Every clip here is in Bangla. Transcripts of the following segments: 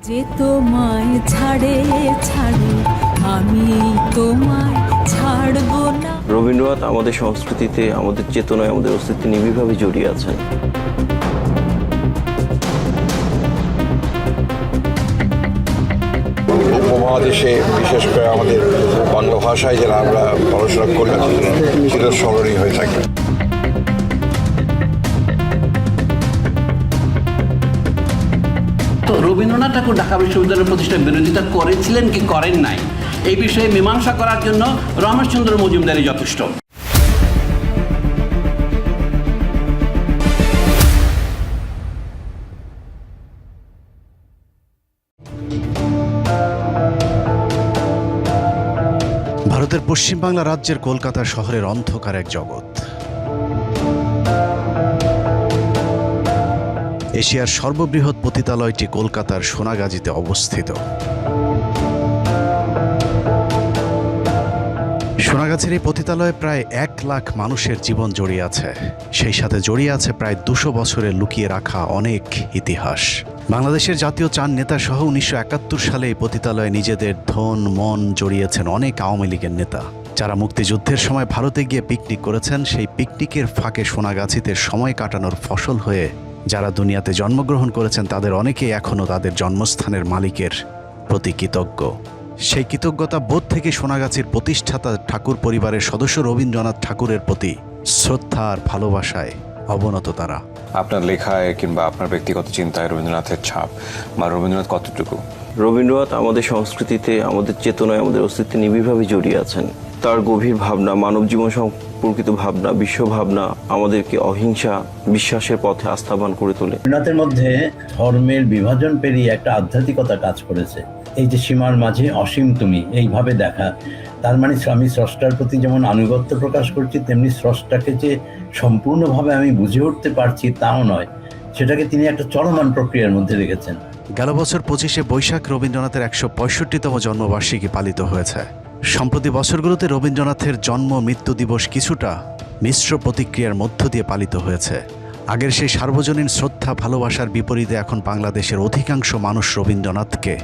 যে তোমায় ছাড়ে আমি তোমায় ছাড়বো না। রবীন্দ্রনাথ আমাদের সংস্কৃতিতে, আমাদের চেতনায়, আমাদের অস্তিত্বে নিবিড়ভাবে জড়িয়ে আছেন। উপমহাদেশে বিশেষ করে আমাদের বাংলা ভাষায় যারা আমরা পড়াশোনা করি চিরস্মরণীয় হয়ে থাকবে। তো রবীন্দ্রনাথ ঠাকুর ঢাকা বিশ্ববিদ্যালয়ের প্রতিষ্ঠার বিরোধিতা করেছিলেন কি করেন নাই, এই বিষয়ে মীমাংসা করার জন্য রমেশচন্দ্র মজুমদারই যথেষ্ট। ভারতের পশ্চিমবাংলা রাজ্যের কলকাতা শহরের অন্ধকার এক জগৎ। এশিয়ার সর্ববৃহৎ পতিতালয়টি কলকাতার সোনাগাজীতে অবস্থিত। সোনাগাছির এই পতিতালয়ে প্রায় 1 লাখ মানুষের জীবন জড়িয়ে আছে। সেই সাথে জড়িয়ে আছে প্রায় 200 বছরের লুকিয়ে রাখা অনেক ইতিহাস। বাংলাদেশের জাতীয় চার নেতা সহ 1971 সালে এই পতিতালয়ে নিজেদের ধন মন জড়িয়েছেন অনেক আওয়ামী লীগের নেতা, যারা মুক্তিযুদ্ধের সময় ভারতে গিয়ে পিকনিক করেছেন। সেই পিকনিকের ফাঁকে সোনাগাছিতে সময় কাটানোর ফসল হয়ে যারা দুনিয়াতে জন্মগ্রহণ করেছেন, তাদের অনেকেই এখনও তাদের জন্মস্থানের মালিকের প্রতি কৃতজ্ঞ। সেই কৃতজ্ঞতা বোধ থেকে সোনাগাছির প্রতিষ্ঠাতা ঠাকুর পরিবারের সদস্য রবীন্দ্রনাথ ঠাকুরের প্রতি শ্রদ্ধা আর ভালোবাসায় অবনত তারা। আপনার লেখায় কিংবা আপনার ব্যক্তিগত চিন্তায় রবীন্দ্রনাথের ছাপ বা রবীন্দ্রনাথ কতটুকু? রবীন্দ্রনাথ আমাদের সংস্কৃতিতে, আমাদের চেতনায়, আমাদের অস্তিত্বে নিবিড়ভাবে জড়িয়ে আছেন। তার গভীর ভাবনা, মানব জীবন সম্পর্কিত ভাবনা, বিশ্ব ভাবনা আমাদেরকে অহিংসা বিশ্বাসের পথে আস্থাবান করে তোলে। রবীন্দ্রনাথের মধ্যে ধর্মের বিভাজন পেরিয়ে একটা আধ্যাত্মিকতা কাজ করেছে। এই যে সীমার মাঝে অসীম তুমি, এইভাবে দেখা, তার মানে আমি স্রষ্টার প্রতি যেমন আনুগত্য প্রকাশ করছি, তেমনি স্রষ্টাকে যে সম্পূর্ণভাবে আমি বুঝে উঠতে পারছি তাও নয়, সেটাকে তিনি একটা চলমান প্রক্রিয়ার মধ্যে রেখেছেন। গেল বছর 25শে বৈশাখ রবীন্দ্রনাথের 165তম জন্মবার্ষিকী পালিত হয়েছে। সম্প্রতি বছরগুলোতে রবীন্দ্রনাথের জন্ম মৃত্যু দিবস কিছুটা মিশ্র প্রতিক্রিয়ার মধ্য দিয়ে পালিত হয়েছে। আগের সেই সার্বজনীন শ্রদ্ধা ভালোবাসার বিপরীতে এখন বাংলাদেশের অধিকাংশ মানুষ রবীন্দ্রনাথকে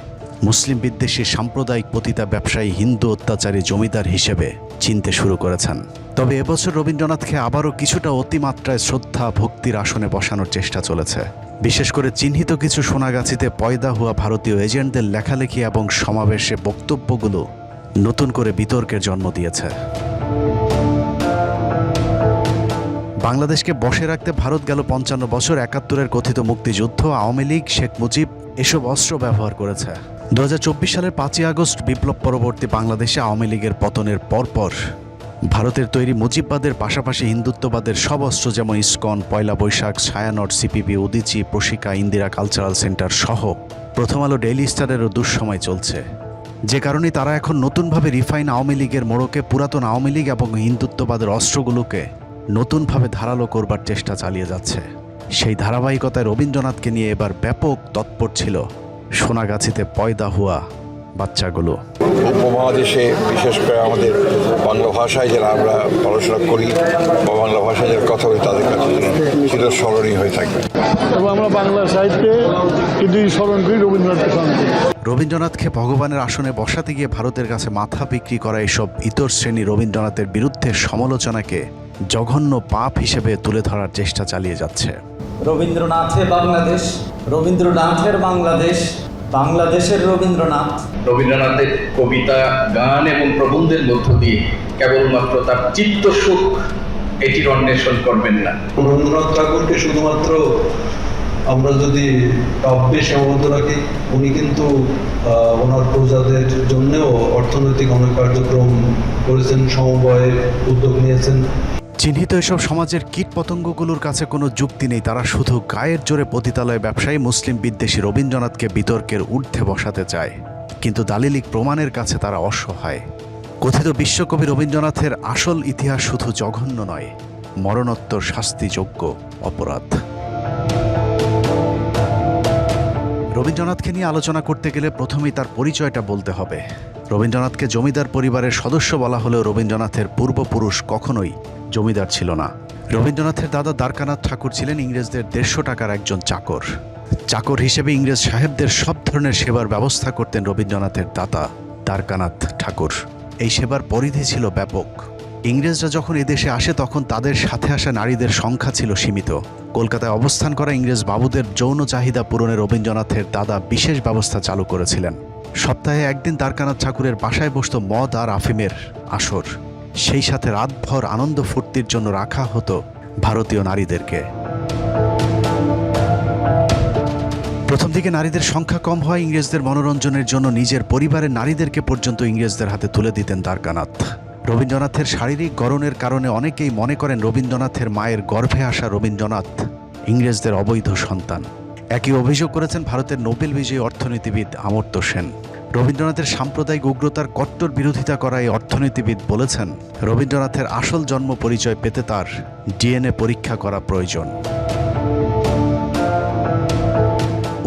মুসলিম বিদ্বেষী সাম্প্রদায়িক পতিতা ব্যবসায়ী হিন্দু অত্যাচারী জমিদার হিসেবে চিনতে শুরু করেছেন। তবে এবছর রবীন্দ্রনাথকে আবারও কিছুটা অতিমাত্রায় শ্রদ্ধা ভক্তির আসনে বসানোর চেষ্টা চলেছে। বিশেষ করে চিহ্নিত কিছু সোনাগাছিতে পয়দা হওয়া ভারতীয় এজেন্টদের লেখালেখি এবং সমাবেশে বক্তব্যগুলো নতুন করে বিতর্কের জন্ম দিয়েছে। বাংলাদেশকে বসে রাখতে ভারত গেল 55 বছর 71-এর কথিত মুক্তিযুদ্ধ, আওয়ামী লীগ, শেখ মুজিব এসব অস্ত্র ব্যবহার করেছে। 2024 সালের 5ই আগস্ট বিপ্লব পরবর্তী বাংলাদেশে আওয়ামী লীগের পতনের পরপর ভারতের তৈরি মুজিববাদের পাশাপাশি হিন্দুত্ববাদের সব অস্ত্র যেমন ইসকন, পয়লা বৈশাখ, ছায়ানট, সিপিবি, উদীচী, প্রশিকা, ইন্দিরা কালচারাল সেন্টার সহ প্রথম আলো, ডেইলি স্টারেরও দুঃসময় চলছে। যে কারণে তারা এখন নতুনভাবে রিফাইন আওয়ামী লীগের মোড়কে পুরাতন আওয়ামী লীগ এবং হিন্দুত্ববাদের অস্ত্রগুলোকে নতুনভাবে ধারালো করবার চেষ্টা চালিয়ে যাচ্ছে। সেই ধারাবাহিকতায় রবীন্দ্রনাথকে নিয়ে এবার ব্যাপক তৎপর ছিল সোনাগাছিতে পয়দা হওয়া বাচ্চাগুলো। উপমহাদেশে বিশেষ করে আমাদের বাংলা ভাষায় যারা আমরা পড়াশোনা করি বা বাংলা ভাষায় যারা কথা বলি, তাদের কাছে চিরস্মরণীয় হয়ে থাকবে। তবে আমরা বাংলা সাহিত্যে কিন্তু স্মরণ করি রবীন্দ্রনাথকে। রবীন্দ্রনাথকে ভগবানের আসনে বসাতে গিয়ে ভারতের কাছে মাথা বিক্রি করা এসব ইতর শ্রেণী রবীন্দ্রনাথের বিরুদ্ধে সমালোচনাকে জঘন্য পাপ হিসেবে তুলে ধরার চেষ্টা চালিয়ে যাচ্ছে। রবীন্দ্রনাথের বাংলাদেশ, রবীন্দ্রনাথের বাংলাদেশ, বাংলাদেশের রবীন্দ্রনাথ। রবীন্দ্রনাথের কবিতা, গান এবং প্রবন্ধের মধ্য দিয়ে কেবলমাত্র তার চিত্ত সুখ এটির অন্বেষণ করবেন না। রবীন্দ্রনাথ ঠাকুরকে শুধুমাত্র আমরা যদি কাব্যে সীমাবদ্ধ রাখি, উনি কিন্তু ওনার প্রজাদের জন্যও অর্থনৈতিক অনেক কার্যক্রম করেছেন, সমবায়ের উদ্যোগ নিয়েছেন। চিহ্নিত এসব সমাজের কীটপতঙ্গগুলোর কাছে কোনো যুক্তি নেই, তারা শুধু গায়ের জোরে পতিতালয় ব্যবসায়ী মুসলিম বিদ্বেষী রবীন্দ্রনাথকে বিতর্কের ঊর্ধ্বে বসাতে চায়, কিন্তু দালিলিক প্রমাণের কাছে তারা অসহায়। কথিত বিশ্বকবি রবীন্দ্রনাথের আসল ইতিহাস শুধু জঘন্য নয়, মরণোত্তর শাস্তিযোগ্য অপরাধ। রবীন্দ্রনাথকে নিয়ে আলোচনা করতে গেলে প্রথমেই তার পরিচয়টা বলতে হবে। রবীন্দ্রনাথকে জমিদার পরিবারের সদস্য বলা হলেও রবীন্দ্রনাথের পূর্বপুরুষ কখনোই জমিদার ছিল না। রবীন্দ্রনাথের দাদা দ্বারকানাথ ঠাকুর ছিলেন ইংরেজদের 150 টাকার একজন চাকর। চাকর হিসেবে ইংরেজ সাহেবদের সব ধরনের সেবার ব্যবস্থা করতেন রবীন্দ্রনাথের দাদা দ্বারকানাথ ঠাকুর। এই সেবার পরিধি ছিল ব্যাপক। ইংরেজরা যখন এদেশে আসে তখন তাদের সাথে আসা নারীদের সংখ্যা ছিল সীমিত। কলকাতায় অবস্থান করা ইংরেজ বাবুদের যৌন চাহিদা পূরণে রবীন্দ্রনাথের দাদা বিশেষ ব্যবস্থা চালু করেছিলেন। সপ্তাহে একদিন দ্বারকানাথ ঠাকুরের বাসায় বসত মদ আর আফিমের আসর। সেই সাথে রাতভর আনন্দ ফুর্তির জন্য রাখা হতো ভারতীয় নারীদেরকে। প্রথম দিকে নারীদের সংখ্যা কম হয় ইংরেজদের মনোরঞ্জনের জন্য নিজের পরিবারের নারীদেরকে পর্যন্ত ইংরেজদের হাতে তুলে দিতেন দ্বারকানাথ। রবীন্দ্রনাথের শারীরিক গড়নের কারণে অনেকেই মনে করেন রবীন্দ্রনাথের মায়ের গর্ভে আসা রবীন্দ্রনাথ ইংরেজদের অবৈধ সন্তান। একই অভিযোগ করেছেন ভারতের নোবেল বিজয়ী অর্থনীতিবিদ অমর্ত্য সেন। রবীন্দ্রনাথের সাম্প্রদায়িক উগ্রতার কট্টর বিরোধিতা করা এই অর্থনীতিবিদ বলেছেন, রবীন্দ্রনাথের আসল জন্ম পরিচয় পেতে তার ডিএনএ পরীক্ষা করা প্রয়োজন।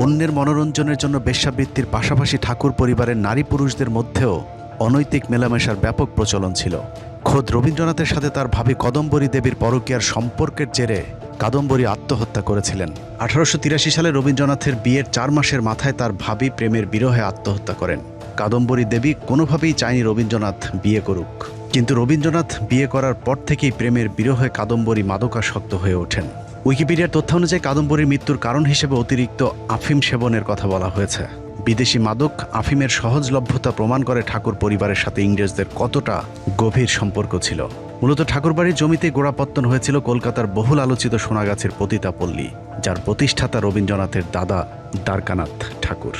অন্যের মনোরঞ্জনের জন্য বেশ্যাবৃত্তির পাশাপাশি ঠাকুর পরিবারের নারী পুরুষদের মধ্যেও অনৈতিক মেলামেশার ব্যাপক প্রচলন ছিল। খোদ রবীন্দ্রনাথের সাথে তার ভাবি কদম্বরী দেবীর পরকীয়ার সম্পর্কের জেরে কাদম্বরী আত্মহত্যা করেছিলেন। 1883 সালে রবীন্দ্রনাথের বিয়ের 4 মাসের মাথায় তার ভাবি প্রেমের বিরহে আত্মহত্যা করেন। কাদম্বরী দেবী কোনোভাবেই চায়নি রবীন্দ্রনাথ বিয়ে করুক, কিন্তু রবীন্দ্রনাথ বিয়ে করার পর থেকেই প্রেমের বিরহে কাদম্বরী মাদকাসক্ত হয়ে ওঠেন। উইকিপিডিয়ার তথ্য অনুযায়ী কাদম্বরীর মৃত্যুর কারণ হিসেবে অতিরিক্ত আফিম সেবনের কথা বলা হয়েছে। বিদেশি মাদক আফিমের সহজলভ্যতা প্রমাণ করে ঠাকুর পরিবারের সাথে ইংরেজদের কতটা গভীর সম্পর্ক ছিল। মূলত ঠাকুরবাড়ির জমিতে গোড়াপত্তন হয়েছিল কলকাতার বহুল আলোচিত সোনাগাছির পতিতাপল্লী, যার প্রতিষ্ঠাতা রবীন্দ্রনাথের দাদা দ্বারকানাথ ঠাকুর।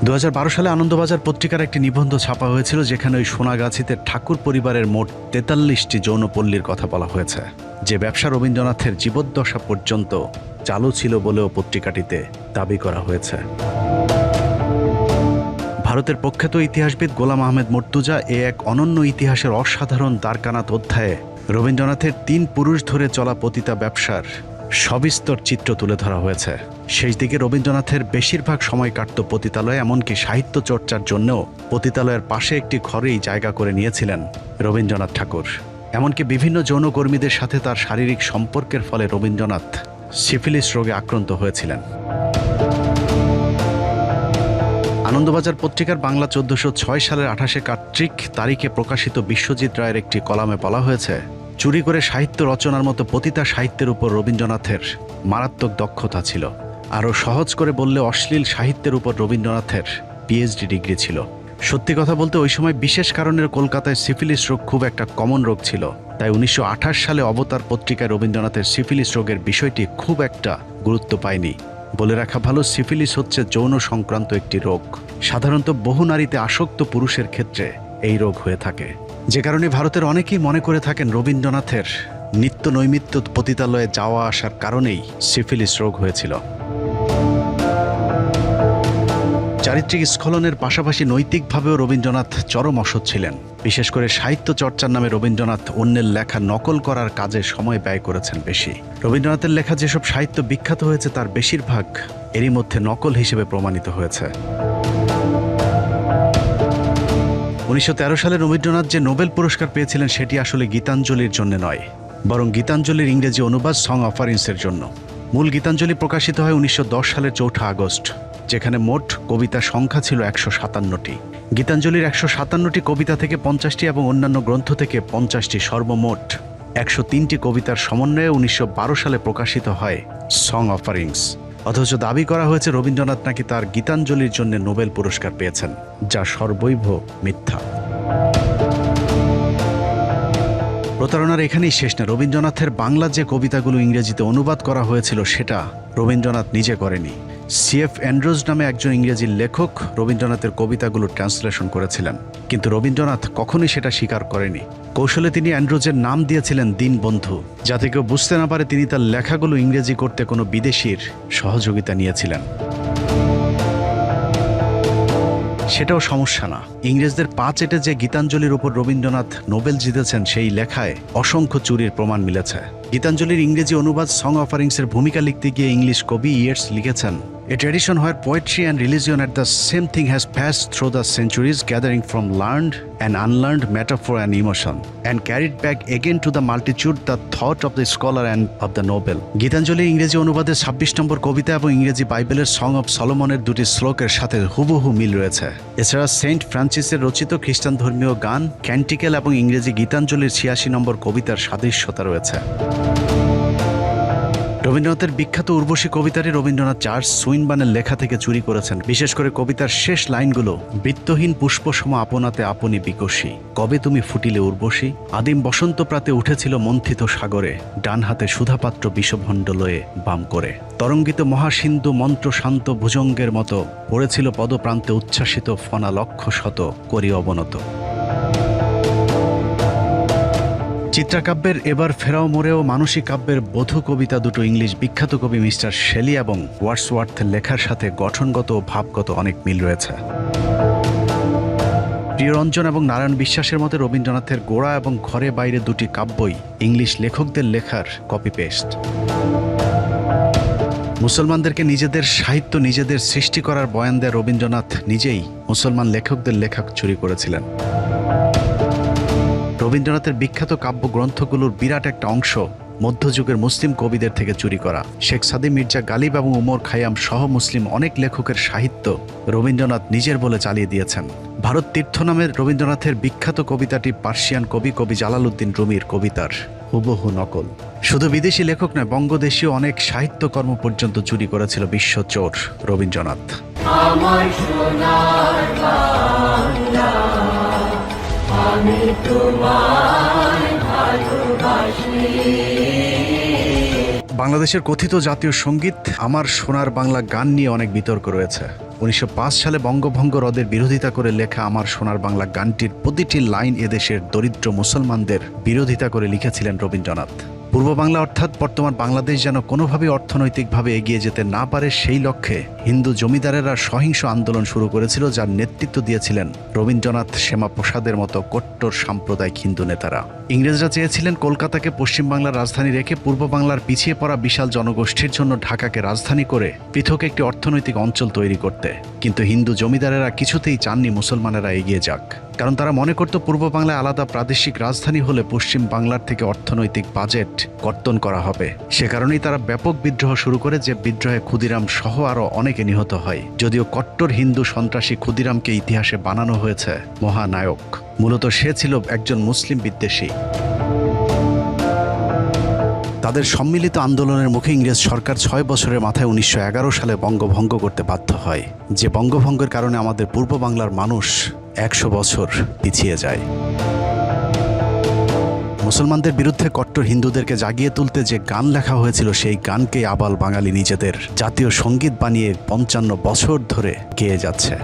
2012 সালে আনন্দবাজার পত্রিকার একটি নিবন্ধ ছাপা হয়েছিল, যেখানে ওই সোনাগাছিতে ঠাকুর পরিবারের মোট 43টি যৌনপল্লীর কথা বলা হয়েছে, যে ব্যবসা রবীন্দ্রনাথের জীবদ্দশা পর্যন্ত চালু ছিল বলেও পত্রিকাটিতে দাবি করা হয়েছে। ভারতের প্রখ্যাত ইতিহাসবিদ গোলাম আহমেদ মর্তুজা এক অনন্য ইতিহাসের অসাধারণ দ্বারকানাথ অধ্যায়ে রবীন্দ্রনাথের 3 পুরুষ ধরে চলা পতিতা ব্যবসার সবিস্তর চিত্র তুলে ধরা হয়েছে। শেষ দিকে রবীন্দ্রনাথের বেশিরভাগ সময় কাটত পতিতালয়ে, এমনকি সাহিত্য চর্চার জন্যও পতিতালয়ের পাশে একটি ঘরেই জায়গা করে নিয়েছিলেন রবীন্দ্রনাথ ঠাকুর। এমনকি বিভিন্ন যৌনকর্মীদের সাথে তার শারীরিক সম্পর্কের ফলে রবীন্দ্রনাথ সিফিলিস রোগে আক্রান্ত হয়েছিলেন। আনন্দবাজার পত্রিকার বাংলা 1406 সালের 28 কার্তিক তারিখে প্রকাশিত বিশ্বজিৎ রায়ের একটি কলামে বলা হয়েছে, চুরি করে সাহিত্য রচনার মতো পতিতা সাহিত্যের উপর রবীন্দ্রনাথের মারাত্মক দক্ষতা ছিল। আরও সহজ করে বললে অশ্লীল সাহিত্যের উপর রবীন্দ্রনাথের পিএইচডি ডিগ্রি ছিল। সত্যি কথা বলতে ওই সময় বিশেষ কারণের কলকাতায় সিফিলিস রোগ খুব একটা কমন রোগ ছিল, তাই 1928 সালে অবতার পত্রিকায় রবীন্দ্রনাথের সিফিলিস রোগের বিষয়টি খুব একটা গুরুত্ব পায়নি। বলে রাখা ভালো, সিফিলিস হচ্ছে যৌন সংক্রান্ত একটি রোগ। সাধারণত বহু নারীতে আসক্ত পুরুষের ক্ষেত্রে এই রোগ হয়ে থাকে, যে কারণে ভারতের অনেকেই মনে করে থাকেন রবীন্দ্রনাথের নিত্য নৈমিত্য পতিতালয়ে যাওয়া আসার কারণেই সিফিলিস রোগ হয়েছিল। চারিত্রিক স্খলনের পাশাপাশি নৈতিকভাবেও রবীন্দ্রনাথ চরম অসৎ ছিলেন। বিশেষ করে সাহিত্য চর্চার নামে রবীন্দ্রনাথ অন্যের লেখা নকল করার কাজে সময় ব্যয় করেছেন বেশি। রবীন্দ্রনাথের লেখা যেসব সাহিত্য বিখ্যাত হয়েছে তার বেশিরভাগ এরই মধ্যে নকল হিসেবে প্রমাণিত হয়েছে। 1913 সালে রবীন্দ্রনাথ যে নোবেল পুরস্কার পেয়েছিলেন সেটি আসলে গীতাঞ্জলির জন্য নয়, বরং গীতাঞ্জলির ইংরেজি অনুবাদ সং অফারিংসের জন্য। মূল গীতাঞ্জলি প্রকাশিত হয় 1910 সালের 4 আগস্ট, যেখানে মোট কবিতা সংখ্যা ছিল 157টি। গীতাঞ্জলির 157টি কবিতা থেকে 50টি এবং অন্যান্য গ্রন্থ থেকে 50টি, সর্বমোট 103টি কবিতার সমন্বয়ে 1912 সালে প্রকাশিত হয় সং অফারিংস। অথচ দাবি করা হয়েছে রবীন্দ্রনাথ নাকি তার গীতাঞ্জলির জন্য নোবেল পুরস্কার পেয়েছেন, যা সর্বৈব মিথ্যা। প্রতারণার এখানেই শেষ না। রবীন্দ্রনাথের বাংলা যে কবিতাগুলো ইংরেজিতে অনুবাদ করা হয়েছিল সেটা রবীন্দ্রনাথ নিজে করেনি। সিএফ অ্যান্ড্রুজ নামে একজন ইংরেজি লেখক রবীন্দ্রনাথের কবিতাগুলো ট্রান্সলেশন করেছিলেন, কিন্তু রবীন্দ্রনাথ কখনোই সেটা স্বীকার করেনি। কৌশলে তিনি অ্যান্ড্রুজের নাম দিয়েছিলেন দীনবন্ধু, যাতে কেউ বুঝতে না পারে তিনি তার লেখাগুলো ইংরেজি করতে কোনো বিদেশির সহযোগিতা নিয়েছিলেন। সেটাও সমস্যা না। ইংরেজদের পা চেটে যে গীতাঞ্জলির উপর রবীন্দ্রনাথ নোবেল জিতেছেন সেই লেখায় অসংখ্য চুরির প্রমাণ মিলেছে। গীতাঞ্জলির ইংরেজি অনুবাদ সং অফারিংসের ভূমিকা লিখতে গিয়ে ইংলিশ কবি ইয়েটস লিখেছেন, A tradition where poetry and religion at the same thing has passed through the centuries, gathering from learned and unlearned metaphor and emotion, and carried back again to the multitude the thought of the scholar and of the noble. Gitanjali ইংরেজি অনুবাদের 26 নম্বর কবিতা এবং ইংরেজি বাইবেলের সং অফ সলোমনের দুটি শ্লোকের সাথে হুবহু মিল রয়েছে। এছাড়া সেন্ট ফ্রান্সিসের রচিত খ্রিস্টান ধর্মীয় গান ক্যান্টিকেল এবং ইংরেজি গীতাঞ্জলির 86 নম্বর কবিতার সাদৃশ্যতা রয়েছে। রবীন্দ্রনাথের বিখ্যাত উর্বশী কবিতাটি রবীন্দ্রনাথ চার্লস সুইনবার্নের লেখা থেকে চুরি করেছেন। বিশেষ করে কবিতার শেষ লাইনগুলো, বৃত্তহীন পুষ্পসম আপনাতে আপনি বিকশী, কবে তুমি ফুটিলে উর্বশী, আদিম বসন্ত প্রাতে উঠেছিল মন্থিত সাগরে, ডান হাতে সুধাপাত্র বিষভণ্ড লয়ে বাম করে, তরঙ্গিত মহাসিন্ধু মন্ত্র শান্ত ভুজঙ্গের মতো পড়েছিল পদপ্রান্তে উচ্ছ্বাসিত ফনা লক্ষ শত করি অবনত। চিত্রাকাব্যের এবার ফেরাও মোড়েও মানসিক কাব্যের বধূ কবিতা দুটো ইংলিশ বিখ্যাত কবি মিস্টার শেলি এবং ওয়ার্ডসওয়ার্থের লেখার সাথে গঠনগত ও ভাবগত অনেক মিল রয়েছে। প্রিয়রঞ্জন এবং নারায়ণ বিশ্বাসের মতে রবীন্দ্রনাথের গোড়া এবং ঘরে বাইরে দুটি কাব্যই ইংলিশ লেখকদের লেখার কপি পেস্ট। মুসলমানদেরকে নিজেদের সাহিত্য নিজেদের সৃষ্টি করার বয়ান দেয় রবীন্দ্রনাথ নিজেই মুসলমান লেখকদের লেখা চুরি করেছিলেন। রবীন্দ্রনাথের বিখ্যাত কাব্যগ্রন্থগুলোর বিরাট একটা অংশ মধ্যযুগের মুসলিম কবিদের থেকে চুরি করা। শেখ সাদি মির্জা গালিব এবং উমর খাইয়াম সহ মুসলিম অনেক লেখকের সাহিত্য রবীন্দ্রনাথ নিজের বলে চালিয়ে দিয়েছেন। ভারত তীর্থ নামের রবীন্দ্রনাথের বিখ্যাত কবিতাটি পার্সিয়ান কবি জালালউদ্দিন রুমির কবিতার হুবহু নকল। শুধু বিদেশি লেখক নয়, বঙ্গদেশীয় অনেক সাহিত্যকর্ম পর্যন্ত চুরি করেছিল বিশ্ব চোর রবীন্দ্রনাথ। বাংলাদেশের কথিত জাতীয় সঙ্গীত আমার সোনার বাংলা গান নিয়ে অনেক বিতর্ক রয়েছে। 1905 সালে বঙ্গভঙ্গ রদের বিরোধিতা করে লেখা আমার সোনার বাংলা গানটির প্রতিটি লাইন এদেশের দরিদ্র মুসলমানদের বিরোধিতা করে লিখেছিলেন রবীন্দ্রনাথ। পূর্ব বাংলা অর্থাৎ বর্তমান বাংলাদেশ যেন কোনোভাবেই অর্থনৈতিকভাবে এগিয়ে যেতে না পারে সেই লক্ষ্যে হিন্দু জমিদারেরা সহিংস আন্দোলন শুরু করেছিল, যার নেতৃত্ব দিয়েছিলেন রবীন্দ্রনাথ, শ্যামাপ্রসাদের মতো কট্টর সাম্প্রদায়িক হিন্দু নেতারা। ইংরেজরা চেয়েছিলেন কলকাতাকে পশ্চিমবাংলার রাজধানী রেখে পূর্ব বাংলার পিছিয়ে পড়া বিশাল জনগোষ্ঠীর জন্য ঢাকাকে রাজধানী করে পৃথক একটি অর্থনৈতিক অঞ্চল তৈরি করতে। কিন্তু হিন্দু জমিদারেরা কিছুতেই চাননি মুসলমানেরা এগিয়ে যাক, কারণ তারা মনে করত পূর্ব বাংলায় আলাদা প্রাদেশিক রাজধানী হলে পশ্চিম বাংলার থেকে অর্থনৈতিক বাজেট কর্তন করা হবে। সে কারণেই তারা ব্যাপক বিদ্রোহ শুরু করে, যে বিদ্রোহে ক্ষুদিরাম সহ আরও অনেকে নিহত হয়। যদিও কট্টর হিন্দু সন্ত্রাসী ক্ষুদিরামকে ইতিহাসে বানানো হয়েছে মহানায়ক, মূলত সে ছিল একজন মুসলিম বিদ্বেষী। তাদের সম্মিলিত আন্দোলনের মুখে ইংরেজ সরকার 6 বছরের মাথায় 1911 সালে বঙ্গভঙ্গ করতে বাধ্য হয়, যে বঙ্গভঙ্গের কারণে আমাদের পূর্ব বাংলার মানুষ 100 বছর পিছিয়ে যায়। মুসলমানদের বিরুদ্ধে কট্টর হিন্দুদেরকে জাগিয়ে তুলতে যে গান লেখা হয়েছিল, সেই গানকে আবাল বাঙালি নিজেদের জাতীয় সঙ্গীত বানিয়ে 55 বছর ধরে গেয়ে যাচ্ছে।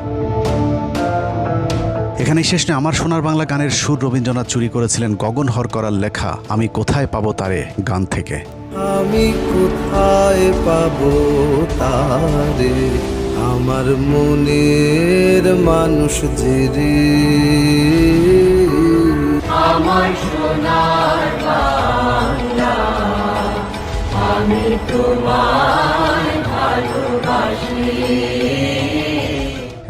এখানেই শেষ নয়, আমার সোনার বাংলা গানের সুর রবীন্দ্রনাথ চুরি করেছিলেন গগন হরকরার লেখা আমি কোথায় পাবো তারে গান থেকে। আমি কোথায় পাবো তারে, আমার মনের মানুষ যে রে, আমার সোনার বাংলা, আমি তোমায় ভালোবাসি।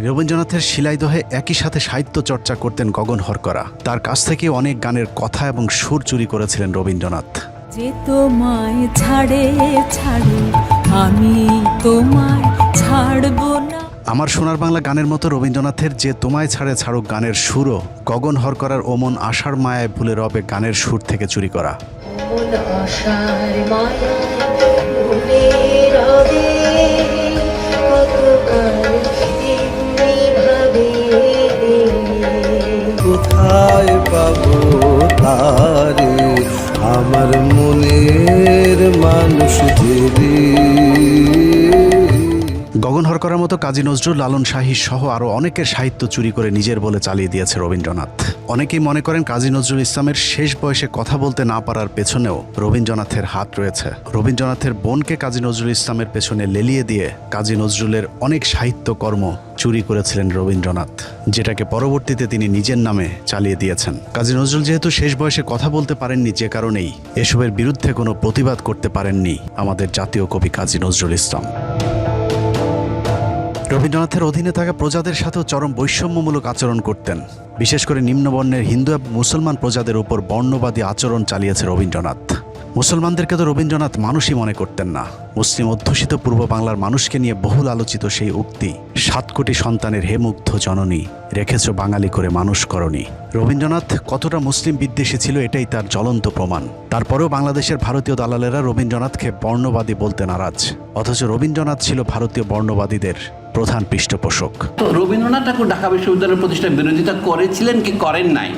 রবীন্দ্রনাথের শিলাইদহে একই সাথে সাহিত্য চর্চা করতেন গগন হরকরা। তার কাছ থেকে অনেক গানের কথা এবং সুর চুরি করেছিলেন রবীন্দ্রনাথ। যে তোমায় ছাড়ে ছাড়ে আমি তোমায় ছাড়বো না। আমার সোনার বাংলা গানের মতো রবীন্দ্রনাথের যে তোমায় ছাড়ে ছাড়ুক গানের সুরও গগন হরকরার ওমন আশার মায়ায় ভুলে রবে গানের সুর থেকে চুরি করা। কোথায় পাবো তারে, আমার মনের মানুষ যে রে। গগন হরকরার মতো কাজী নজরুল, লালন শাহী সহ আরও অনেকের সাহিত্য চুরি করে নিজের বলে চালিয়ে দিয়েছে রবীন্দ্রনাথ। অনেকেই মনে করেন কাজী নজরুল ইসলামের শেষ বয়সে কথা বলতে না পারার পেছনেও রবীন্দ্রনাথের হাত রয়েছে। রবীন্দ্রনাথের বোনকে কাজী নজরুল ইসলামের পেছনে লেলিয়ে দিয়ে কাজী নজরুলের অনেক সাহিত্যকর্ম চুরি করেছিলেন রবীন্দ্রনাথ, যেটাকে পরবর্তীতে তিনি নিজের নামে চালিয়ে দিয়েছেন। কাজী নজরুল যেহেতু শেষ বয়সে কথা বলতে পারেননি, যে কারণেই এসবের বিরুদ্ধে কোনো প্রতিবাদ করতে পারেননি আমাদের জাতীয় কবি কাজী নজরুল ইসলাম। রবীন্দ্রনাথের অধীনে থাকা প্রজাদের সাথেও চরম বৈষম্যমূলক আচরণ করতেন। বিশেষ করে নিম্নবর্ণের হিন্দু এবং মুসলমান প্রজাদের উপর বর্ণবাদী আচরণ চালিয়েছে রবীন্দ্রনাথ। মুসলমানদেরকে তো রবীন্দ্রনাথ মানুষই মনে করতেন না। মুসলিম অধ্যুষিত পূর্ব বাংলার মানুষকে নিয়ে বহুল আলোচিত সেই উক্তি, 7 কোটি সন্তানের হে মুগ্ধ জননী, রেখেছ বাঙালি করে মানুষ করনি। রবীন্দ্রনাথ কতটা মুসলিম বিদ্বেষী ছিল এটাই তার জ্বলন্ত প্রমাণ। তারপরেও বাংলাদেশের ভারতীয় দালালেরা রবীন্দ্রনাথকে বর্ণবাদী বলতে নারাজ, অথচ রবীন্দ্রনাথ ছিল ভারতীয় বর্ণবাদীদের প্রধান পৃষ্ঠপোষক। তো রবীন্দ্রনাথ ঠাকুর ঢাকা বিশ্ববিদ্যালয়ের প্রতিষ্ঠার বিরোধিতা করেছিলেন কি করেন নাই,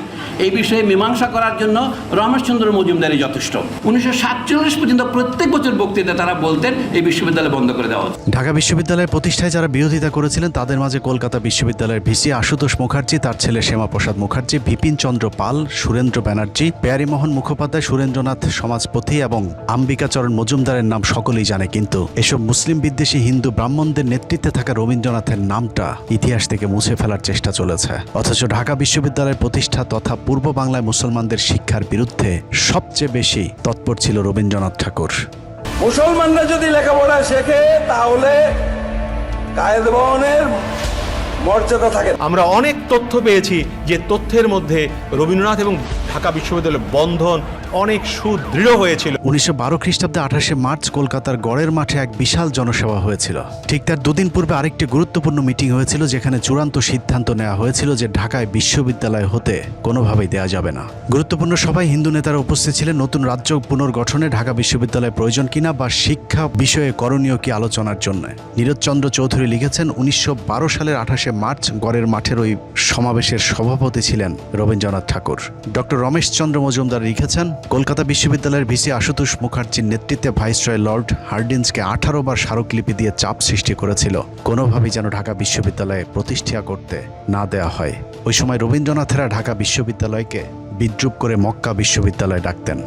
এই বিষয়ে মীমাংসা করার জন্য রমেশচন্দ্র মজুমদারই যথেষ্ট। 1947 পর্যন্ত প্রত্যেক বছর বক্তৃতা তারা বলতেন এই বিশ্ববিদ্যালয় বন্ধ করে দেওয়া। ঢাকা বিশ্ববিদ্যালয়ের প্রতিষ্ঠায় যারা বিরোধিতা করেছিলেন তাদের মাঝে কলকাতা বিশ্ববিদ্যালয়ের ভিসি আশুতোষ মুখার্জি, তার ছেলে শ্যামাপ্রসাদ মুখার্জি, বিপিন চন্দ্র পাল, সুরেন্দ্র ব্যানার্জি, প্যারীমোহন মুখোপাধ্যায়, সুরেন্দ্রনাথ সমাজপতি এবং আম্বিকাচরণ মজুমদারের নাম সকলেই জানে। কিন্তু এসব মুসলিম বিদ্বেষী হিন্দু ব্রাহ্মণদের নেতৃত্বে থাকা রবীন্দ্রনাথের নামটা ইতিহাস থেকে মুছে ফেলার চেষ্টা চলেছে। অথচ ঢাকা বিশ্ববিদ্যালয়ের প্রতিষ্ঠা তথা পূর্ব বাংলায় মুসলমানদের শিক্ষার বিরুদ্ধে সবচেয়ে বেশি তৎপর ছিল রবীন্দ্রনাথ ঠাকুর। মুসলমানরা যদি লেখাপড়া শেখে তাহলে কায়েদবনের মর্যাদা থাকে। আমরা অনেক তথ্য পেয়েছি যে তথ্যের মধ্যে রবীন্দ্রনাথ এবং ঢাকা বিশ্ববিদ্যালয়ের বন্ধন অনেক সুদৃঢ় হয়েছিল। 1912 খ্রিস্টাব্দে 28শে মার্চ কলকাতার গড়ের মাঠে এক বিশাল জনসভা হয়েছিল। ঠিক তার দুদিন পূর্বে আরেকটি গুরুত্বপূর্ণ মিটিং হয়েছিল, যেখানে চূড়ান্ত সিদ্ধান্ত নেওয়া হয়েছিল যে ঢাকায় বিশ্ববিদ্যালয় হতে কোনোভাবেই দেওয়া যাবে না। গুরুত্বপূর্ণ সভায় হিন্দু নেতারা উপস্থিত ছিলেন। নতুন রাজ্য পুনর্গঠনে ঢাকা বিশ্ববিদ্যালয় প্রয়োজন কিনা বা শিক্ষা বিষয়ে করণীয় কি আলোচনার জন্য নীরজচন্দ্র চৌধুরী লিখেছেন, 1912 সালের 28শে মার্চ গড়ের মাঠের ওই সমাবেশের সভাপতি ছিলেন রবীন্দ্রনাথ ঠাকুর। ডক্টর রমেশচন্দ্র মজুমদার লিখেছেন, কলকাতা বিশ্ববিদ্যালয়ের ভিসি আশুতোষ মুখার্জির নেতৃত্বে ভাইসরয় লর্ড হার্ডিন্সকে 18 বার স্মারকলিপি দিয়ে চাপ সৃষ্টি করেছিল কোনোভাবেই যেন ঢাকা বিশ্ববিদ্যালয়ে প্রতিষ্ঠা করতে না দেওয়া হয়। ওই সময় রবীন্দ্রনাথেরা ঢাকা বিশ্ববিদ্যালয়কে বিদ্রূপ করে মক্কা বিশ্ববিদ্যালয় ডাকতেন।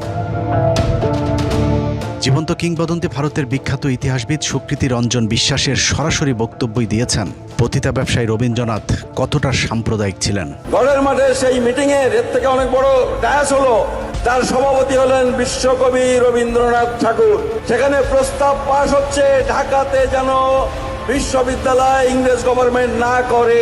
জীবন্ত কিংবদন্তি ভারতের বিখ্যাত ইতিহাসবিদ সুকৃতি রঞ্জন বিশ্বাসের সরাসরি বক্তব্যই দিয়েছেন পতিতা ব্যবসায়ী রবীন্দ্রনাথ কতটা সাম্প্রদায়িক ছিলেন। গড়ের মাঠে সেই মিটিং এর থেকে অনেক বড় ডায়াস হলো, তার সভাপতি হলেন বিশ্বকবি রবীন্দ্রনাথ ঠাকুর। সেখানে প্রস্তাব পাশ হচ্ছে ঢাকাতে যেন বিশ্ববিদ্যালয় ইংরেজ গভর্নমেন্ট না করে।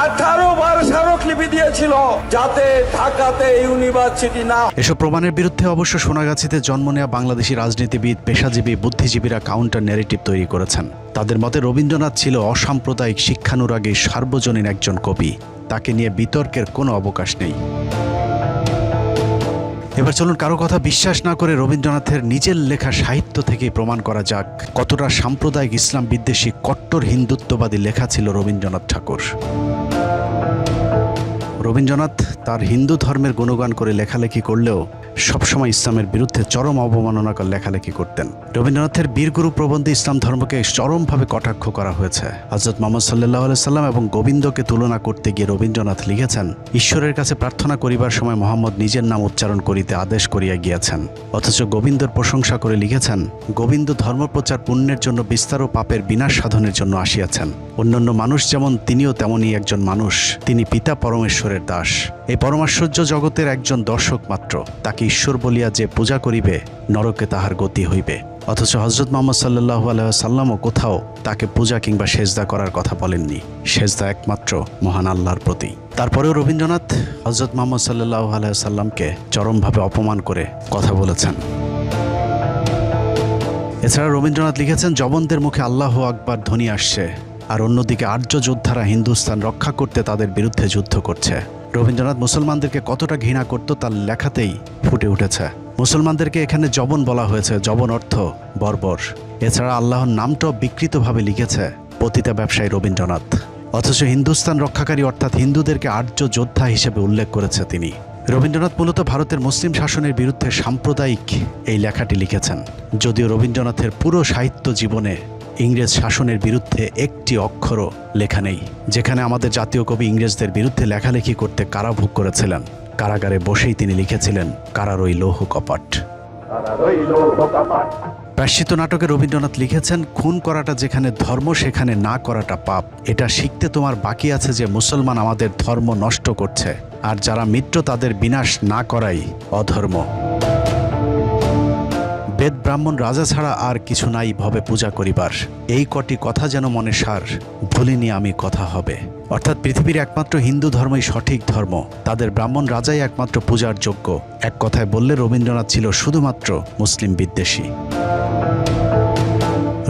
18 বার স্মারকলিপি দিয়েছিল যাতে ঢাকাতে ইউনিভার্সিটি না। এসব প্রমাণের বিরুদ্ধে অবশ্য সোনাগাছিতে জন্ম নেওয়া বাংলাদেশি রাজনীতিবিদ, পেশাজীবী, বুদ্ধিজীবীরা কাউন্টার ন্যারেটিভ তৈরি করেছেন। তাদের মতে রবীন্দ্রনাথ ছিল অসাম্প্রদায়িক, শিক্ষানুরাগী, সার্বজনীন একজন কবি। তাকে নিয়ে বিতর্কের কোনো অবকাশ নেই। এবার চলুন কারো কথা বিশ্বাস না করে রবীন্দ্রনাথের নিজের লেখা সাহিত্য থেকেই প্রমাণ করা যাক কতটা সাম্প্রদায়িক, ইসলাম বিদ্বেষী, কট্টর হিন্দুত্ববাদী লেখা ছিল রবীন্দ্রনাথ ঠাকুর। রবীন্দ্রনাথ তার হিন্দু ধর্মের গুণগান করে লেখালেখি করলেও সবসময় ইসলামের বিরুদ্ধে চরম অবমাননাকর লেখালেখি করতেন। রবীন্দ্রনাথের বীরগুরু প্রবন্ধে ইসলাম ধর্মকে চরমভাবে কটাক্ষ করা হয়েছে। হযরত মুহাম্মদ সাল্লাল্লাহু আলাইহি সাল্লাম এবং গোবিন্দকে তুলনা করতে গিয়ে রবীন্দ্রনাথ লিখেছেন, ঈশ্বরের কাছে প্রার্থনা করিবার সময় মোহাম্মদ নিজের নাম উচ্চারণ করিতে আদেশ করিয়া গিয়াছেন, অথচ গোবিন্দর প্রশংসা করে লিখেছেন, গোবিন্দ ধর্মপ্রচার পুণ্যের জন্য বিস্তার ও পাপের বিনাশ সাধনের জন্য আসিয়াছেন। অন্যান্য মানুষ যেমন তিনিও তেমনই একজন মানুষ, তিনি পিতা পরমেশ্বরের দাস। এই পরমাশ্চর্য জগতের একজন দর্শক মাত্র, তাকে ঈশ্বর বলিয়া যে পূজা করিবে নরকে তাহার গতি হইবে। অথচ হযরত মুহাম্মদ সাল্লাল্লাহু আলাইহি সাল্লামও কোথাও তাকে পূজা কিংবা সেজদা করার কথা বলেননি। সেজদা একমাত্র মহান আল্লাহর প্রতি। তারপরেও রবীন্দ্রনাথ হযরত মুহাম্মদ সাল্লাল্লাহু আলাইহি সাল্লামকে চরমভাবে অপমান করে কথা বলেছেন। এছাড়া রবীন্দ্রনাথ লিখেছেন, জবনদের মুখে আল্লাহু আকবার ধ্বনি আসছে, আর অন্যদিকে আর্য যোদ্ধারা হিন্দুস্তান রক্ষা করতে তাদের বিরুদ্ধে যুদ্ধ করছে। রবীন্দ্রনাথ মুসলমানদেরকে কতটা ঘৃণা করত তার লেখাতেই ফুটে উঠেছে। মুসলমানদেরকে এখানে জবন বলা হয়েছে, জবন অর্থ বর্বর। এছাড়া আল্লাহর নামটাও বিকৃতভাবে লিখেছে পতিতা ব্যবসায়ী রবীন্দ্রনাথ। অথচ হিন্দুস্তান রক্ষাকারী অর্থাৎ হিন্দুদেরকে আর্য যোদ্ধা হিসেবে উল্লেখ করেছে তিনি। রবীন্দ্রনাথ মূলত ভারতের মুসলিম শাসনের বিরুদ্ধে সাম্প্রদায়িক এই লেখাটি লিখেছেন। যদিও রবীন্দ্রনাথের পুরো সাহিত্য জীবনে ইংরেজ শাসনের বিরুদ্ধে একটি অক্ষরও লেখা নেই। যেখানে আমাদের জাতীয় কবি ইংরেজদের বিরুদ্ধে লেখালেখি করতে কারাভোগ করেছিলেন, কারাগারে বসেই তিনি লিখেছিলেন, কারার ওই লৌহ কপাট। প্রায়শ্চিত্ত নাটকে রবীন্দ্রনাথ লিখেছেন, খুন করাটা যেখানে ধর্ম সেখানে না করাটা পাপ। এটা শিখতে তোমার বাকি আছে যে মুসলমান আমাদের ধর্ম নষ্ট করছে, আর যারা মিত্র তাদের বিনাশ না করাই অধর্ম। বেদ ব্রাহ্মণ রাজা ছাড়া আর কিছু নাই ভবে পূজা করিবার, এই কটি কথা যেন মনে সার, ভুলিনি আমি কথা হবে। অর্থাৎ পৃথিবীর একমাত্র হিন্দু ধর্মই সঠিক ধর্ম, তাদের ব্রাহ্মণ রাজাই একমাত্র পূজার যোগ্য। এক কথায় বললে রবীন্দ্রনাথ ছিল শুধুমাত্র মুসলিম বিদ্বেষী।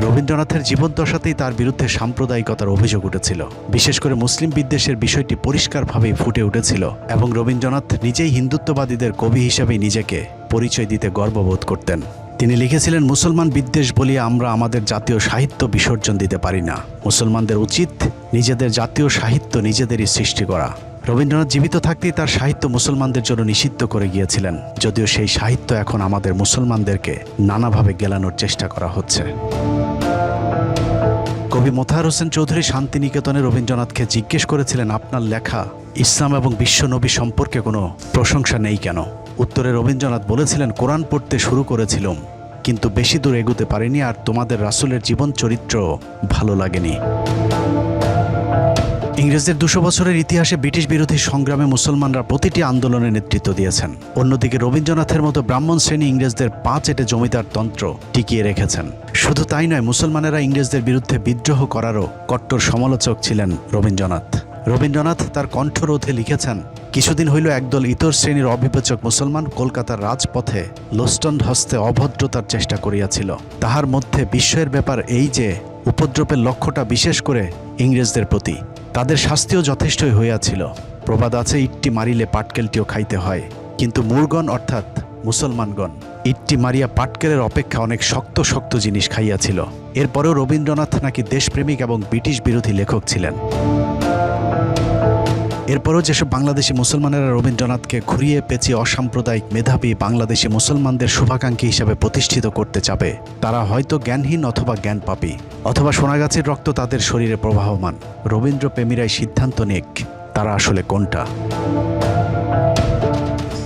রবীন্দ্রনাথের জীবদ্দশাতেই তার বিরুদ্ধে সাম্প্রদায়িকতার অভিযোগ উঠেছিল। বিশেষ করে মুসলিম বিদ্বেষের বিষয়টি পরিষ্কারভাবেই ফুটে উঠেছিল এবং রবীন্দ্রনাথ নিজেই হিন্দুত্ববাদীদের কবি হিসেবেই নিজেকে পরিচয় দিতে গর্ববোধ করতেন। তিনি লিখেছিলেন, মুসলমান বিদ্বেষ বলিয়া আমরা আমাদের জাতীয় সাহিত্য বিসর্জন দিতে পারি না। মুসলমানদের উচিত নিজেদের জাতীয় সাহিত্য নিজেদেরই সৃষ্টি করা। রবীন্দ্রনাথ জীবিত থাকতেই তার সাহিত্য মুসলমানদের জন্য নিষিদ্ধ করে গিয়েছিলেন, যদিও সেই সাহিত্য এখন আমাদের মুসলমানদেরকে নানাভাবে গেলানোর চেষ্টা করা হচ্ছে। কবি মোতাহার হোসেন চৌধুরী শান্তিনিকেতনে রবীন্দ্রনাথকে জিজ্ঞেস করেছিলেন, আপনার লেখা ইসলাম এবং বিশ্বনবী সম্পর্কে কোনো প্রশংসা নেই কেন? উত্তরে রবীন্দ্রনাথ বলেছিলেন, কোরআন পড়তে শুরু করেছিলাম, কিন্তু বেশি দূর এগোতে পারিনি, আর তোমাদের রাসূলের জীবন চরিত্র ভালো লাগেনি। ইংরেজদের 200 বছরের ইতিহাসে ব্রিটিশ বিরোধী সংগ্রামে মুসলমানরা প্রতিটি আন্দোলনে নেতৃত্ব দিয়েছেন। অন্যদিকে রবীন্দ্রনাথের মতো ব্রাহ্মণ শ্রেণী ইংরেজদের পা চেটে জমিদার তন্ত্র টিকিয়ে রেখেছেন। শুধু তাই নয়, মুসলমানেরা ইংরেজদের বিরুদ্ধে বিদ্রোহ করারও কট্টর সমালোচক ছিলেন রবীন্দ্রনাথ। রবীন্দ্রনাথ তার কণ্ঠরোধে লিখেছেন, কিছুদিন হইল একদল ইতর শ্রেণীর অবিবেচক মুসলমান কলকাতার রাজপথে লোস্টন হস্তে অভদ্রতার চেষ্টা করিয়াছিল। তাহার মধ্যে বিস্ময়ের ব্যাপার এই যে উপদ্রবের লক্ষ্যটা বিশেষ করে ইংরেজদের প্রতি। তাদের শাস্তিও যথেষ্টই হইয়াছিল। প্রবাদ আছে, ইট্টি মারিলে পাটকেলটিও খাইতে হয়। কিন্তু মূর্গণ অর্থাৎ মুসলমানগণ ইট্টি মারিয়া পাটকেলের অপেক্ষা অনেক শক্ত শক্ত জিনিস খাইয়াছিল। এরপরেও রবীন্দ্রনাথ নাকি দেশপ্রেমিক এবং ব্রিটিশ বিরোধী লেখক ছিলেন। এরপরও যেসব বাংলাদেশি মুসলমানেরা রবীন্দ্রনাথকে ঘুরিয়ে পেঁচিয়ে অসাম্প্রদায়িক মেধাবী বাংলাদেশি মুসলমানদের শুভাকাঙ্ক্ষী হিসেবে প্রতিষ্ঠিত করতে চাবে, তারা হয়তো জ্ঞানহীন অথবা জ্ঞানপাপী, অথবা সোনাগাছির রক্ত তাদের শরীরে প্রবাহমান। রবীন্দ্রপ্রেমীরাই সিদ্ধান্ত নিক তারা আসলে কোনটা।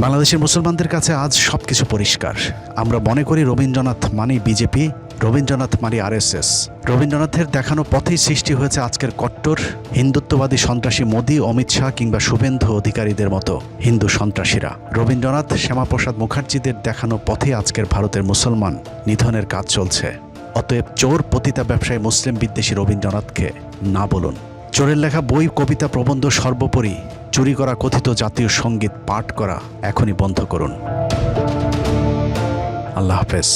বাংলাদেশের মুসলমানদের কাছে আজ সবকিছু পরিষ্কার। আমরা মনে করি রবীন্দ্রনাথ মানেই বিজেপি, রবীন্দ্রনাথ মানে RSS। রবীন্দ্রনাথের দেখানো পথেই সৃষ্টি হয়েছে আজকের কট্টর হিন্দুত্ববাদী সন্ত্রাসী মোদী, অমিত শাহ কিংবা শুভেন্দু অধিকারীদের মতো হিন্দু সন্ত্রাসীরা। রবীন্দ্রনাথ, শ্যামাপ্রসাদ মুখার্জিদের দেখানো পথে আজকের ভারতের মুসলমান নিধনের কাজ চলছে। অতএব চোর, পতিতা ব্যবসায়ী, মুসলিম বিদ্বেষী রবীন্দ্রনাথকে না বলুন। চোরের লেখা বই, কবিতা, প্রবন্ধ, সর্বোপরি চুরি করা কথিত জাতীয় সঙ্গীত পাঠ করা এখনই বন্ধ করুন। আল্লাহ হাফেজ।